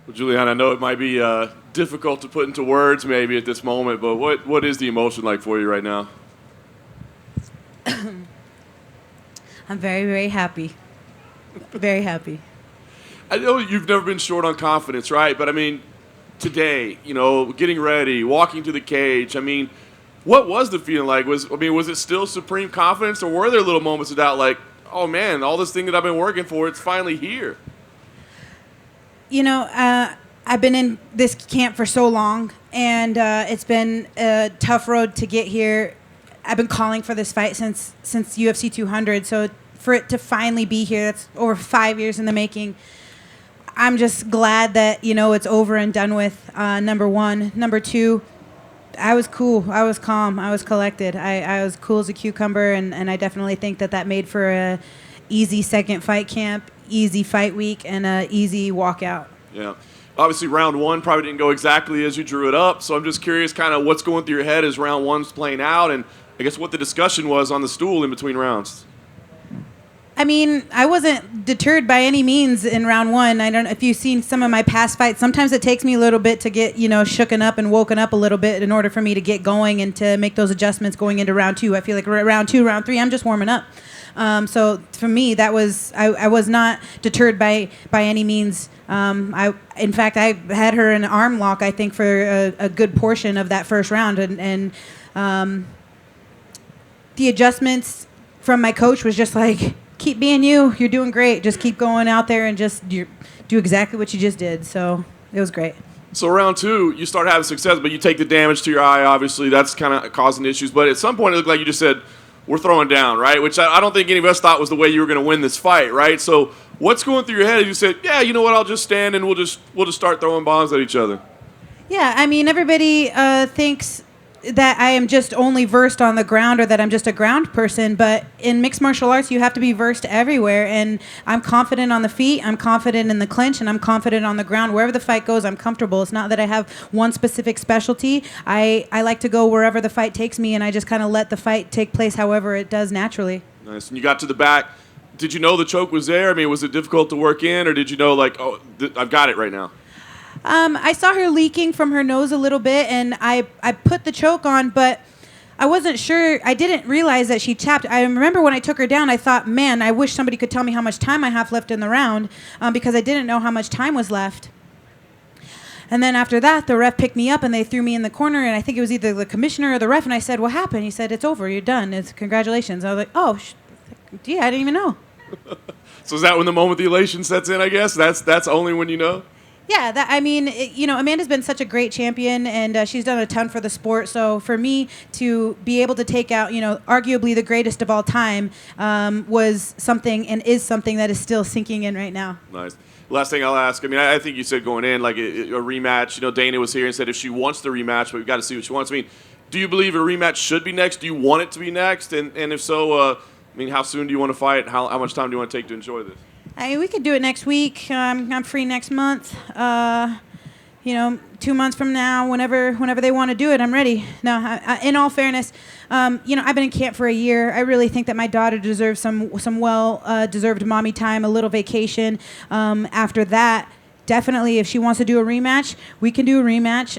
Well, Julianna, I know it might be difficult to put into words maybe at this moment, but what is the emotion like for you right now? I'm very, very happy. Very happy. I know you've never been short on confidence, right? But I mean, today, getting ready, walking to the cage. I mean, what was the feeling like? Was it still supreme confidence, or were there little moments of doubt, like, oh man, all this thing that I've been working for, it's finally here? I've been in this camp for so long, and it's been a tough road to get here. I've been calling for this fight since UFC 200, so for it to finally be here, that's over 5 years in the making. I'm just glad that, it's over and done with, number one. Number two, I was cool. I was calm. I was collected. I was cool as a cucumber, and I definitely think that made for a easy second fight camp, easy fight week, and a easy walkout. Yeah. Obviously, round one probably didn't go exactly as you drew it up, so I'm just curious kind of what's going through your head as round one's playing out, and I guess what the discussion was on the stool in between rounds. I mean, I wasn't deterred by any means in round one. I don't know if you've seen some of my past fights. Sometimes it takes me a little bit to get, shooken up and woken up a little bit in order for me to get going and to make those adjustments going into round two. I feel like round two, round three, I'm just warming up. So for me, that was I was not deterred by any means. In fact, I had her in an arm lock, I think, for a good portion of that first round, and the adjustments from my coach was just like, keep being you. You're doing great. Just keep going out there and just do exactly what you just did. So it was great. So round two, you start having success, but you take the damage to your eye, obviously. That's kind of causing issues. But at some point, it looked like you just said, we're throwing down, right? Which I don't think any of us thought was the way you were going to win this fight, right? So what's going through your head? You said, yeah, you know what? I'll just stand and we'll just start throwing bombs at each other. Yeah, I mean, everybody thinks that I am just only versed on the ground or that I'm just a ground person, but in mixed martial arts, you have to be versed everywhere, and I'm confident on the feet, I'm confident in the clinch, and I'm confident on the ground. Wherever the fight goes, I'm comfortable. It's not that I have one specific specialty. I like to go wherever the fight takes me, and I just kind of let the fight take place however it does naturally. Nice. And you got to the back. Did you know the choke was there? I mean, was it difficult to work in, or did you know, like, I've got it right now? I saw her leaking from her nose a little bit, and I put the choke on, but I wasn't sure. I didn't realize that she tapped. I remember when I took her down, I thought, man, I wish somebody could tell me how much time I have left in the round, because I didn't know how much time was left. And then after that, the ref picked me up, and they threw me in the corner, and I think it was either the commissioner or the ref, and I said, what happened? He said, it's over. You're done. Congratulations. I was like, oh, gee, I didn't even know. So is that when the moment the elation sets in, I guess? That's only when you know? Yeah, Amanda's been such a great champion, and she's done a ton for the sport. So for me to be able to take out, arguably the greatest of all time, was something and is something that is still sinking in right now. Nice. Last thing I'll ask, I think you said going in, like a rematch. Dana was here and said if she wants the rematch, but we've got to see what she wants. Do you believe a rematch should be next? Do you want it to be next? And if so, how soon do you want to fight? How much time do you want to take to enjoy this? We could do it next week. I'm free next month. 2 months from now, whenever they want to do it, I'm ready. No, in all fairness, I've been in camp for a year. I really think that my daughter deserves some deserved mommy time, a little vacation. After that, definitely, if she wants to do a rematch, we can do a rematch.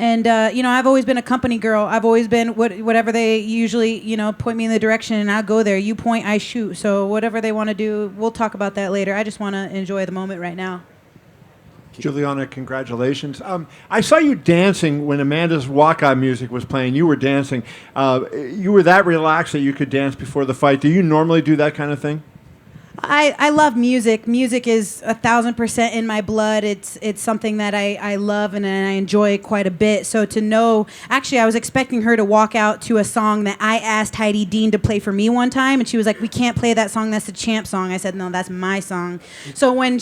I've always been a company girl. I've always been whatever they usually, point me in the direction, and I'll go there. You point, I shoot. So whatever they want to do, we'll talk about that later. I just want to enjoy the moment right now. Julianna, congratulations. I saw you dancing when Amanda's walkout music was playing. You were dancing. You were that relaxed that you could dance before the fight. Do you normally do that kind of thing? I love music. Music is 1,000% in my blood. It's something that I love and I enjoy quite a bit. So to know, actually, I was expecting her to walk out to a song that I asked Heidi Dean to play for me one time, and she was like, "We can't play that song. That's the champ song." I said, "No, that's my song." So when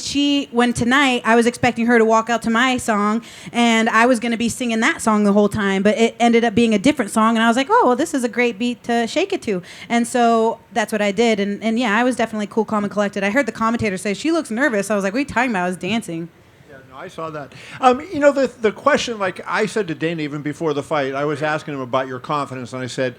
tonight, I was expecting her to walk out to my song, and I was going to be singing that song the whole time, but it ended up being a different song, and I was like, "Oh, well, this is a great beat to shake it to," and so that's what I did, and yeah, I was definitely cool, calm, and collected. I heard the commentator say she looks nervous. I was like, "What are you talking about?" I was dancing. Yeah, no, I saw that. The question, like I said to Dana even before the fight, I was asking him about your confidence, and I said,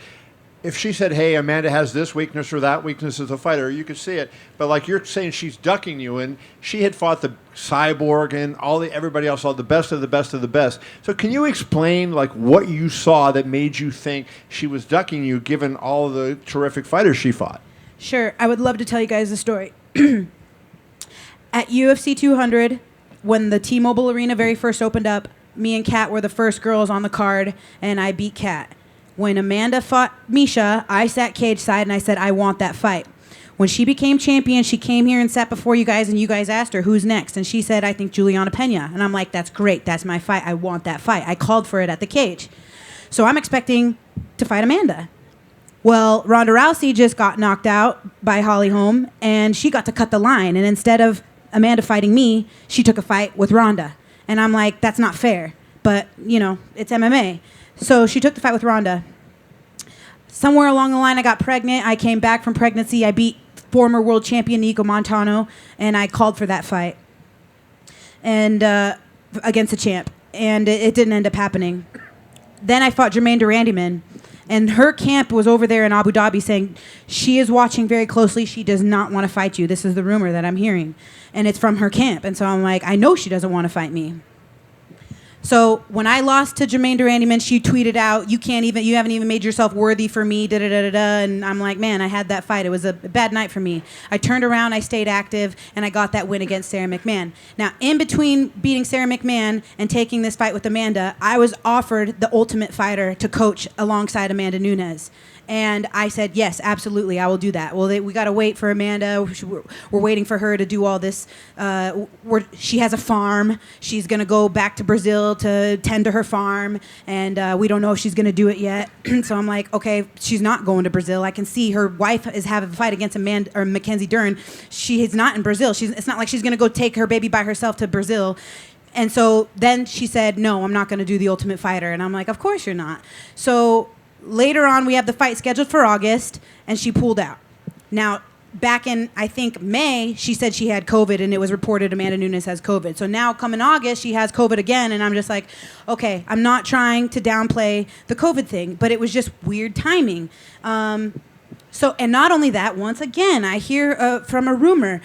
if she said, hey, Amanda has this weakness or that weakness as a fighter, you could see it. But like you're saying, she's ducking you, and she had fought the Cyborg and everybody else, all the best of the best of the best. So can you explain like what you saw that made you think she was ducking you, given all the terrific fighters she fought? Sure, I would love to tell you guys the story. At UFC 200, when the T-Mobile Arena very first opened up, me and Kat were the first girls on the card, and I beat Kat. When Amanda fought Misha, I sat cage side and I said, I want that fight. When she became champion, she came here and sat before you guys, and you guys asked her, who's next? And she said, I think Julianna Pena. And I'm like, that's great. That's my fight. I want that fight. I called for it at the cage. So I'm expecting to fight Amanda. Well, Ronda Rousey just got knocked out by Holly Holm, and she got to cut the line. And instead of Amanda fighting me, she took a fight with Ronda. And I'm like, that's not fair. But, you know, it's MMA. So she took the fight with Ronda. Somewhere along the line, I got pregnant. I came back from pregnancy. I beat former world champion Nico Montano, and I called for that fight and against the champ. And it didn't end up happening. Then I fought Jermaine Durandiman, and her camp was over there in Abu Dhabi saying, she is watching very closely. She does not want to fight you. This is the rumor that I'm hearing. And it's from her camp. And so I'm like, I know she doesn't want to fight me. So when I lost to Jermaine Durandiman, she tweeted out, you haven't even made yourself worthy for me, da-da-da-da-da. And I'm like, man, I had that fight. It was a bad night for me. I turned around, I stayed active, and I got that win against Sarah McMahon. Now, in between beating Sarah McMahon and taking this fight with Amanda, I was offered the Ultimate Fighter to coach alongside Amanda Nunes. And I said, yes, absolutely, I will do that. Well, we got to wait for Amanda. We're waiting for her to do all this. She has a farm. She's going to go back to Brazil to tend to her farm. And we don't know if she's going to do it yet. So I'm like, okay, she's not going to Brazil. I can see her wife is having a fight against Mackenzie Dern. She is not in Brazil. It's not like she's going to go take her baby by herself to Brazil. And so then she said, no, I'm not going to do the Ultimate Fighter. And I'm like, of course you're not. So later on, we have the fight scheduled for August, and she pulled out. Now, back in, I think, May, she said she had COVID, and it was reported Amanda Nunes has COVID. So now, coming August, she has COVID again, and I'm just like, okay, I'm not trying to downplay the COVID thing, but it was just weird timing. And not only that, once again, I hear from a rumor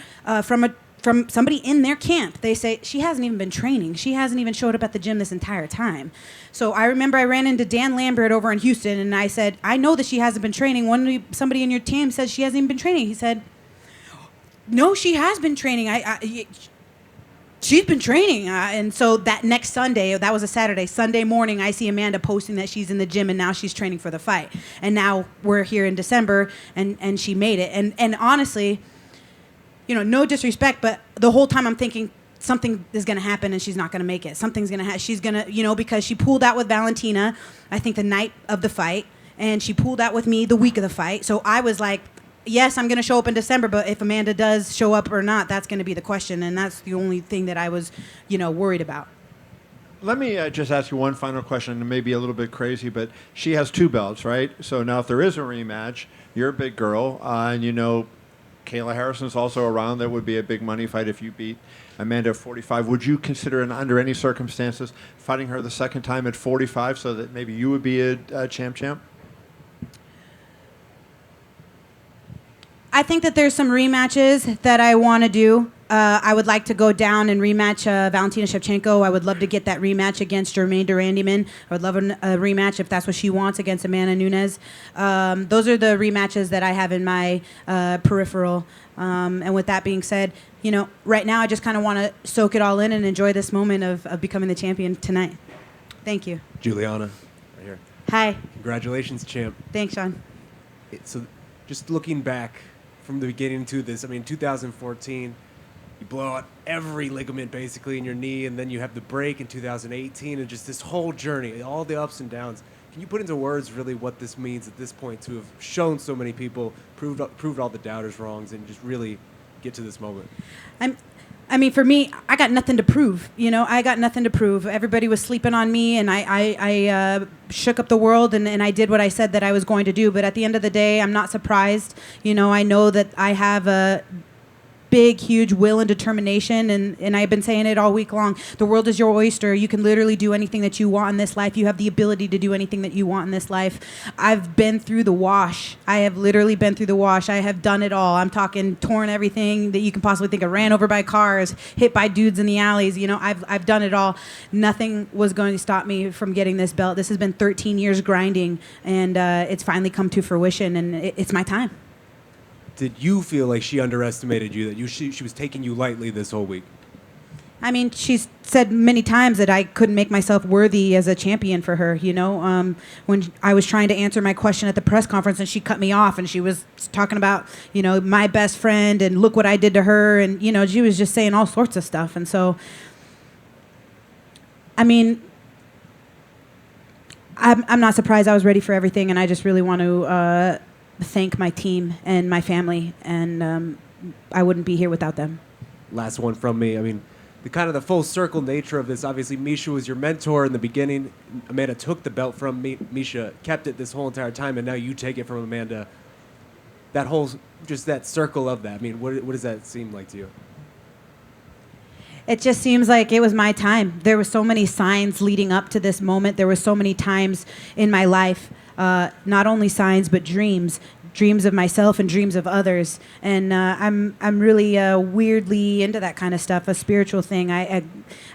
from somebody in their camp. They say, she hasn't even been training. She hasn't even showed up at the gym this entire time. So I remember I ran into Dan Lambert over in Houston, and I said, I know that she hasn't been training. Somebody in your team says she hasn't even been training. He said, no, she has been training. She's been training. And so that next Sunday, that was a Saturday, Sunday morning, I see Amanda posting that she's in the gym, and now she's training for the fight. And now we're here in December, and she made it. And honestly, you know, no disrespect, but the whole time I'm thinking something is going to happen and she's not going to make it. Something's going to happen. She's going to, you know, because she pulled out with Valentina, I think the night of the fight, and she pulled out with me the week of the fight. So I was like, yes, I'm going to show up in December, but if Amanda does show up or not, that's going to be the question. And that's the only thing that I was, you know, worried about. Let me just ask you one final question, and maybe a little bit crazy, but she has 2 belts, right? So now if there is a rematch, you're a big girl, and you know, Kayla Harrison's also around. That would be a big money fight if you beat Amanda at 45. Would you consider, under any circumstances, fighting her the second time at 45 so that maybe you would be a champ? I think that there's some rematches that I want to do. I would like to go down and rematch Valentina Shevchenko. I would love to get that rematch against Jermaine Durandiman. I would love a rematch if that's what she wants against Amanda Nunes. Those are the rematches that I have in my peripheral. And with that being said, you know, right now I just kind of want to soak it all in and enjoy this moment of becoming the champion tonight. Thank you. Julianna, right here. Hi. Congratulations, champ. Thanks, Sean. So just looking back from the beginning to this, I mean, 2014, you blow out every ligament basically in your knee, and then you have the break in 2018, and just this whole journey, all the ups and downs. Can you put into words really what this means at this point to have shown so many people, proved all the doubters wrongs, and just really get to this moment? I mean, for me, I got nothing to prove. You know, I got nothing to prove. Everybody was sleeping on me, and I shook up the world, and I did what I said that I was going to do. But at the end of the day, I'm not surprised. You know, I know that I have big, huge will and determination, and I've been saying it all week long. The world is your oyster. You can literally do anything that you want in this life. You have the ability to do anything that you want in this life. I've been through the wash. I have literally been through the wash. I have done it all. I'm talking torn everything that you can possibly think of, ran over by cars, hit by dudes in the alleys. I've done it all. Nothing was going to stop me from getting this belt. This has been 13 years grinding, and it's finally come to fruition, and it's my time. Did you feel like she underestimated you, that she was taking you lightly this whole week? I mean, she's said many times that I couldn't make myself worthy as a champion for her, when I was trying to answer my question at the press conference and she cut me off and she was talking about, my best friend and look what I did to her. And, she was just saying all sorts of stuff. And so, I mean, I'm not surprised. I was ready for everything. And I just really want to thank my team and my family. And I wouldn't be here without them. Last one from me. I mean, the full circle nature of this. Obviously, Misha was your mentor in the beginning. Amanda took the belt from Misha, kept it this whole entire time, and now you take it from Amanda. That circle of that. I mean, what does that seem like to you? It just seems like it was my time. There were so many signs leading up to this moment. There were so many times in my life, not only signs but dreams of myself and dreams of others. And I'm really weirdly into that kind of stuff, a spiritual thing. I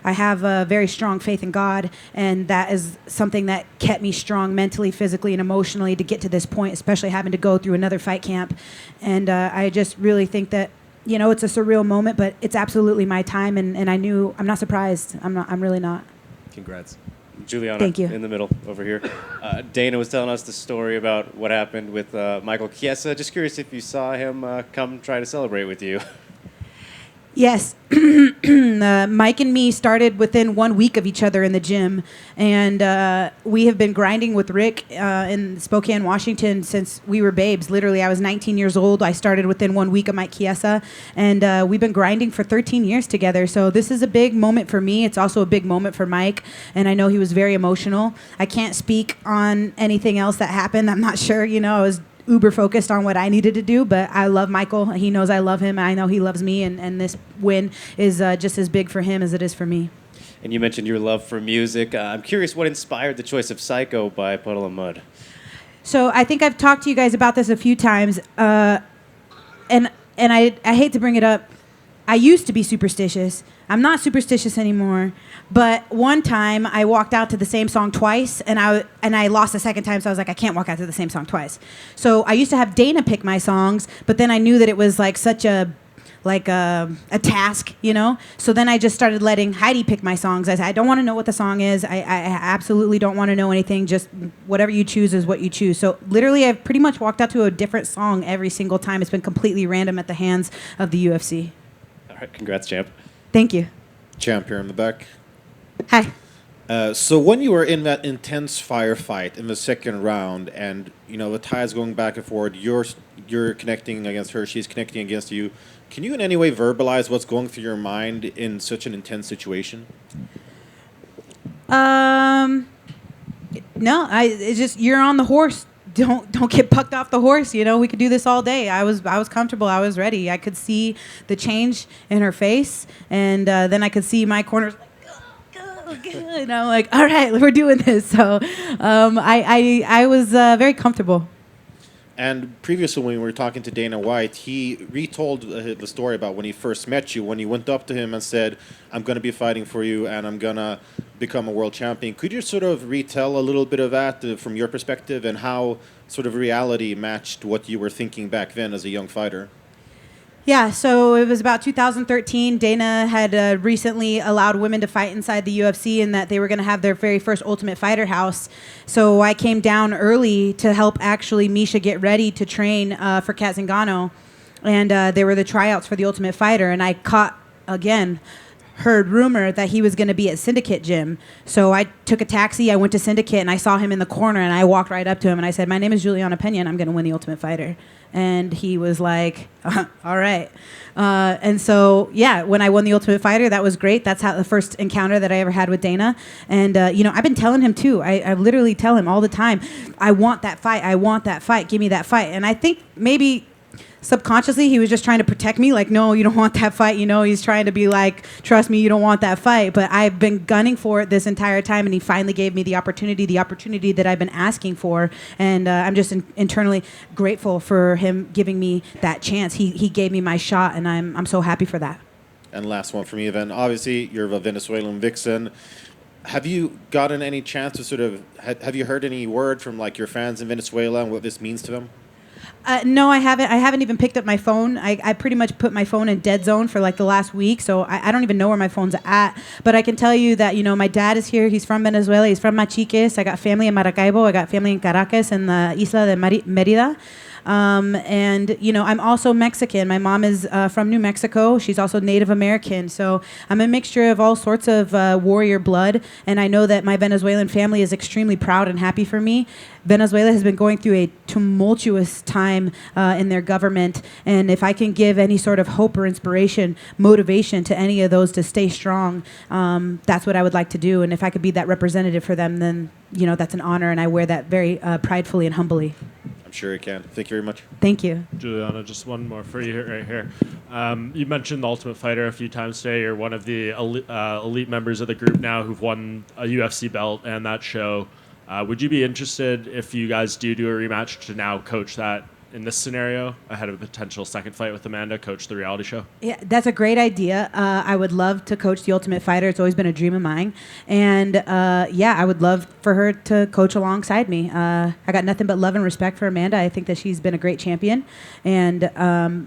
have a very strong faith in God, and that is something that kept me strong mentally, physically, and emotionally to get to this point, especially having to go through another fight camp. And I just really think that it's a surreal moment, but it's absolutely my time, and I'm not surprised. I'm really not. Congrats. Julianna, Thank you. in the middle over here. Dana was telling us the story about what happened with Michael Chiesa. Just curious if you saw him come try to celebrate with you. Yes. Mike and me started within 1 week of each other in the gym, and we have been grinding with Rick in Spokane, Washington since we were babes. Literally, I was 19 years old. I started within 1 week of Mike Chiesa, and we've been grinding for 13 years together. So this is a big moment for me. It's also a big moment for Mike, and I know he was very emotional. I can't speak on anything else that happened. I'm not sure. I was uber focused on what I needed to do, but I love Michael. He knows I love him. I know he loves me, and this win is just as big for him as it is for me. And you mentioned your love for music. I'm curious what inspired the choice of Psycho by Puddle of Mud. So I think I've talked to you guys about this a few times, and I hate to bring it up. I used to be superstitious. I'm not superstitious anymore. But one time I walked out to the same song twice, and I lost the second time, so I was like, I can't walk out to the same song twice. So I used to have Dana pick my songs, but then I knew that it was like such a task, So then I just started letting Heidi pick my songs. I said, I don't want to know what the song is. I absolutely don't want to know anything. Just whatever you choose is what you choose. So literally I've pretty much walked out to a different song every single time. It's been completely random at the hands of the UFC. All right, congrats, champ. Thank you. Champ here in the back. Hi. So when you were in that intense firefight in the second round, and the ties going back and forth, you're connecting against her, she's connecting against you. Can you in any way verbalize what's going through your mind in such an intense situation? No, it's just you're on the horse. Don't get bucked off the horse. We could do this all day. I was comfortable. I was ready. I could see the change in her face, and then I could see my corners like, go. Like, all right, we're doing this. So I was very comfortable. And previously, when we were talking to Dana White, he retold the story about when he first met you, when you went up to him and said, I'm going to be fighting for you and I'm going to become a world champion. Could you sort of retell a little bit of that from your perspective and how sort of reality matched what you were thinking back then as a young fighter? Yeah, so it was about 2013. Dana had recently allowed women to fight inside the UFC, and that they were going to have their very first Ultimate Fighter house. So I came down early to help actually Misha get ready to train for Kat Zingano. And they were the tryouts for the Ultimate Fighter. And I heard rumor that he was going to be at Syndicate Gym. So I took a taxi, I went to Syndicate, and I saw him in the corner, and I walked right up to him, and I said, my name is Julianna Pena, and I'm going to win the Ultimate Fighter. And he was like, all right. And so, yeah, when I won the Ultimate Fighter, that was great. That's how the first encounter that I ever had with Dana. And, I've been telling him, too. I literally tell him all the time, I want that fight. I want that fight. Give me that fight. And I think maybe subconsciously he was just trying to protect me, like, no, you don't want that fight, he's trying to be like, trust me, you don't want that fight. But I've been gunning for it this entire time, and he finally gave me the opportunity that I've been asking for, and I'm just internally grateful for him giving me that chance. He gave me my shot, and I'm so happy for that. And last one from you, then. Obviously, you're a Venezuelan vixen. Have you gotten any chance to sort of, have you heard any word from like your fans in Venezuela and what this means to them? No, I haven't. I haven't even picked up my phone. I pretty much put my phone in dead zone for like the last week, so I don't even know where my phone's at. But I can tell you that, my dad is here. He's from Venezuela. He's from Machiques. I got family in Maracaibo. I got family in Caracas and the Isla de Mérida. And, I'm also Mexican. My mom is from New Mexico. She's also Native American. So I'm a mixture of all sorts of warrior blood. And I know that my Venezuelan family is extremely proud and happy for me. Venezuela has been going through a tumultuous time in their government. And if I can give any sort of hope or inspiration, motivation to any of those to stay strong, that's what I would like to do. And if I could be that representative for them, then, that's an honor. And I wear that very pridefully and humbly. I'm sure you can. Thank you very much. Thank you. Julianna, just one more for you right here. You mentioned The Ultimate Fighter a few times today. You're one of the elite members of the group now who've won a UFC belt and that show. Would you be interested if you guys do a rematch to now coach that in this scenario ahead of a potential second fight with Amanda, coach the reality show? Yeah, that's a great idea. I would love to coach The Ultimate Fighter. It's always been a dream of mine. And I would love for her to coach alongside me. I got nothing but love and respect for Amanda. I think that she's been a great champion. And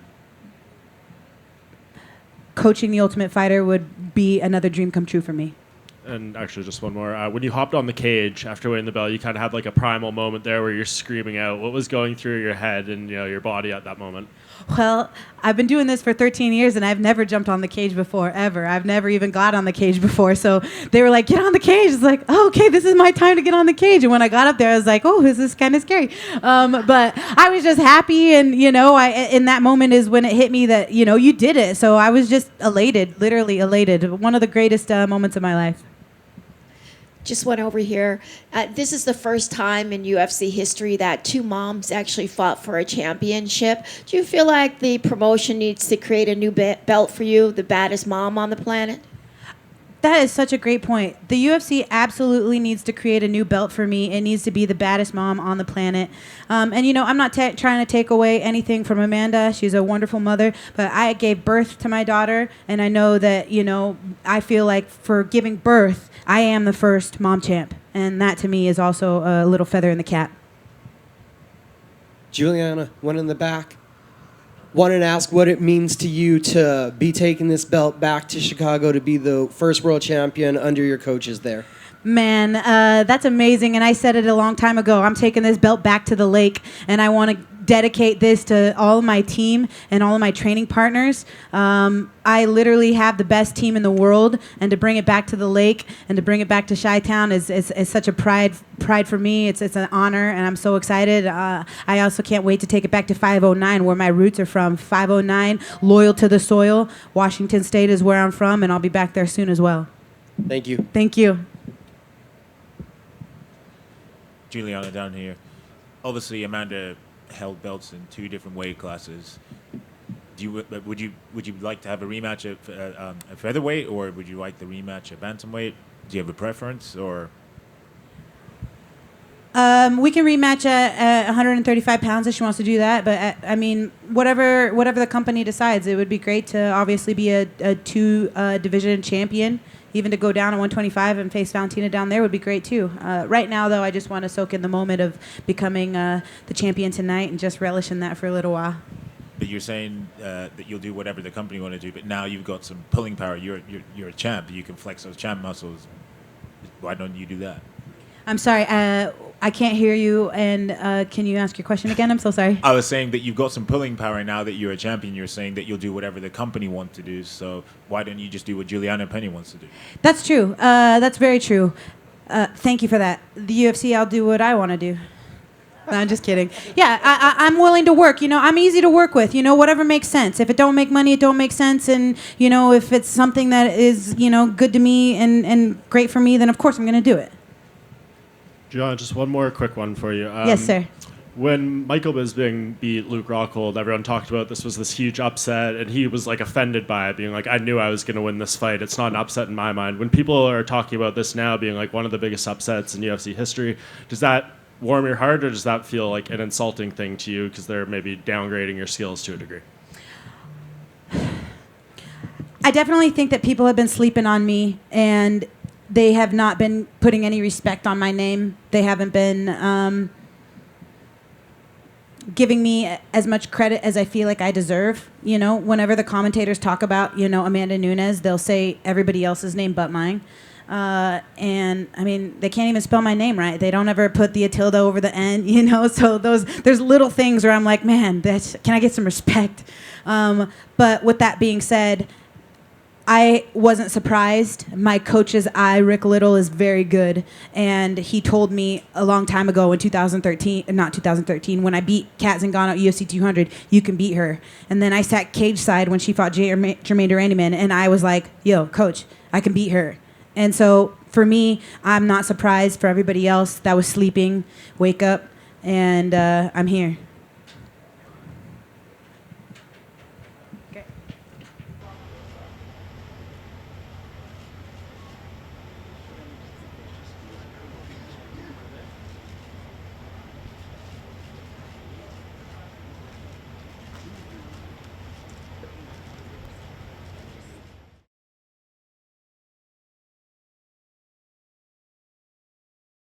coaching The Ultimate Fighter would be another dream come true for me. And actually, just one more. When you hopped on the cage after winning the belt, you kind of had like a primal moment there where you're screaming out. What was going through your head and your body at that moment? Well, I've been doing this for 13 years, and I've never jumped on the cage before, ever. I've never even got on the cage before. So they were like, get on the cage. It's like, oh, okay, this is my time to get on the cage. And when I got up there, I was like, oh, this is kind of scary. But I was just happy, and, in that moment is when it hit me that, you did it. So I was just elated, literally elated. One of the greatest moments of my life. Just went over here. This is the first time in UFC history that two moms actually fought for a championship. Do you feel like the promotion needs to create a new belt for you, the baddest mom on the planet? That is such a great point. The UFC absolutely needs to create a new belt for me. It needs to be the baddest mom on the planet. And, I'm not trying to take away anything from Amanda. She's a wonderful mother. But I gave birth to my daughter. And I know that, I feel like for giving birth, I am the first mom champ. And that, to me, is also a little feather in the cap. Julianna, one in the back. Wanted to ask what it means to you to be taking this belt back to Chicago to be the first world champion under your coaches there. Man, that's amazing. And I said it a long time ago. I'm taking this belt back to the lake, and I want to dedicate this to all of my team and all of my training partners. I literally have the best team in the world, and to bring it back to the lake and to bring it back to Chi-Town is such a pride for me. It's an honor, and I'm so excited. I also can't wait to take it back to 509, where my roots are from. 509, loyal to the soil. Washington State is where I'm from, and I'll be back there soon as well. Thank you. Thank you. Julianna down here. Obviously, Amanda held belts in two different weight classes. Would you like to have a rematch at featherweight, or would you like the rematch at bantamweight? Do you have a preference, or? We can rematch at 135 pounds if she wants to do that. But whatever the company decides, it would be great to obviously be a two division champion. Even to go down to 125 and face Valentina down there would be great too. Right now, though, I just want to soak in the moment of becoming the champion tonight and just relish in that for a little while. But you're saying that you'll do whatever the company want to do, but now you've got some pulling power. You're a champ. You can flex those champ muscles. Why don't you do that? I'm sorry. I can't hear you. And can you ask your question again? I'm so sorry. I was saying that you've got some pulling power now that you're a champion. You're saying that you'll do whatever the company wants to do. So why don't you just do what Julianna Pena wants to do? That's true. That's very true. Thank you for that. The UFC, I'll do what I want to do. No, I'm just kidding. Yeah, I'm willing to work. I'm easy to work with. Whatever makes sense. If it don't make money, it don't make sense. And, if it's something that is, good to me and great for me, then of course I'm going to do it. Julianna, just one more quick one for you. Yes, sir. When Michael Bisping beat Luke Rockhold, everyone talked about this was this huge upset, and he was like offended by it, being like, I knew I was going to win this fight. It's not an upset in my mind. When people are talking about this now being like one of the biggest upsets in UFC history, does that warm your heart, or does that feel like an insulting thing to you because they're maybe downgrading your skills to a degree? I definitely think that people have been sleeping on me, and they have not been putting any respect on my name. They haven't been giving me as much credit as I feel like I deserve. You know, whenever the commentators talk about, Amanda Nunes, they'll say everybody else's name but mine. And I mean, they can't even spell my name right. They don't ever put the tilde over the N, so there's little things where I'm like, man, can I get some respect? But with that being said, I wasn't surprised. My coach's eye, Rick Little, is very good. And he told me a long time ago in 2013, when I beat Kat Zingano at UFC 200, you can beat her. And then I sat cage side when she fought Jermaine Durandiman, and I was like, yo, coach, I can beat her. And so for me, I'm not surprised. For everybody else that was sleeping, wake up, and I'm here.